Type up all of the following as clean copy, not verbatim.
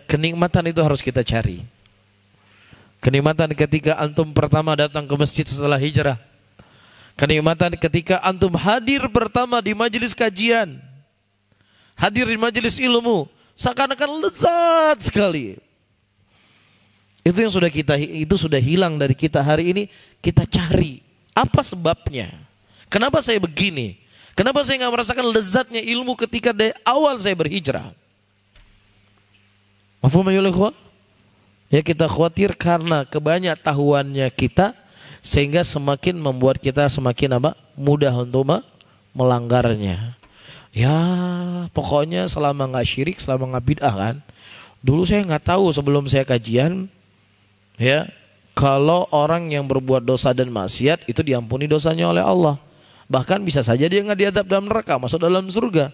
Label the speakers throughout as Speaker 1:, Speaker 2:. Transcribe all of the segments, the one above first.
Speaker 1: kenikmatan itu harus kita cari. Kenikmatan ketika antum pertama datang ke masjid setelah hijrah. Kenikmatan ketika antum hadir pertama di majelis kajian. Hadir di majelis ilmu, seakan-akan lezat sekali. Itu yang sudah hilang dari kita hari ini. Kita cari apa sebabnya? Kenapa saya begini? Kenapa saya nggak merasakan lezatnya ilmu ketika dari awal saya berhijrah? Mafhum ya ikhwah? Ya, kita khawatir karena kebanyakan kita sehingga semakin membuat kita semakin mudah untuk melanggarnya. Ya pokoknya selama nggak syirik, selama nggak bid'ah kan. Dulu saya nggak tahu sebelum saya kajian, ya kalau orang yang berbuat dosa dan maksiat itu diampuni dosanya oleh Allah. Bahkan bisa saja dia nggak diadab dalam neraka, masuk dalam surga.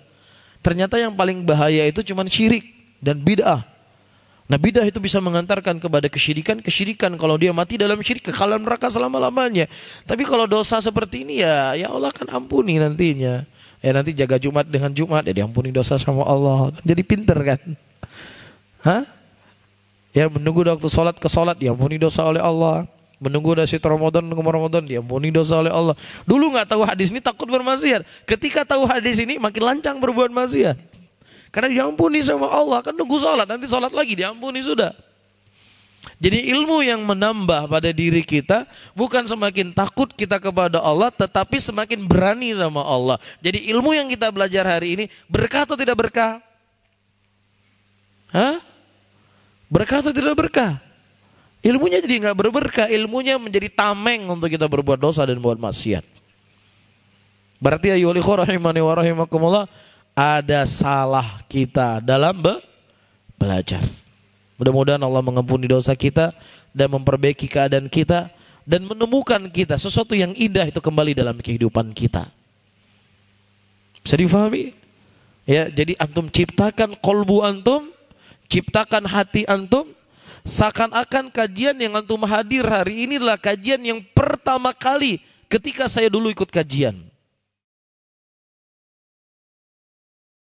Speaker 1: Ternyata yang paling bahaya itu cuma syirik dan bid'ah. Nah bid'ah itu bisa mengantarkan kepada kesyirikan kalau dia mati dalam syirik kekal dalam neraka selama-lamanya. Tapi kalau dosa seperti ini ya Allah kan ampuni nantinya. Ya nanti jaga Jumat dengan Jumat ya diampuni dosa sama Allah. Jadi pinter kan? Hah? Ya menunggu waktu sholat ke sholat diampuni dosa oleh Allah. Menunggu dari Ramadan ke Ramadan diampuni dosa oleh Allah. Dulu nggak tahu hadis ini takut bermaksiat. Ketika tahu hadis ini makin lancang berbuat maksiat. Karena diampuni sama Allah. Kan nunggu sholat, nanti sholat lagi diampuni sudah. Jadi ilmu yang menambah pada diri kita bukan semakin takut kita kepada Allah, tetapi semakin berani sama Allah. Jadi ilmu yang kita belajar hari ini berkah atau tidak berkah? Hah? Berkah atau tidak berkah? Ilmunya jadi nggak berberkah, ilmunya menjadi tameng untuk kita berbuat dosa dan buat maksiat. Berarti ayyuhal ikhwah rahimani wa rahimakumullah, ada salah kita dalam belajar. Mudah-mudahan Allah mengampuni dosa kita dan memperbaiki keadaan kita dan menemukan kita sesuatu yang indah itu kembali dalam kehidupan kita. Bisa difahami? Ya, jadi antum ciptakan kolbu antum, ciptakan hati antum, seakan-akan kajian yang antum hadir hari ini adalah kajian yang pertama kali ketika saya dulu ikut kajian.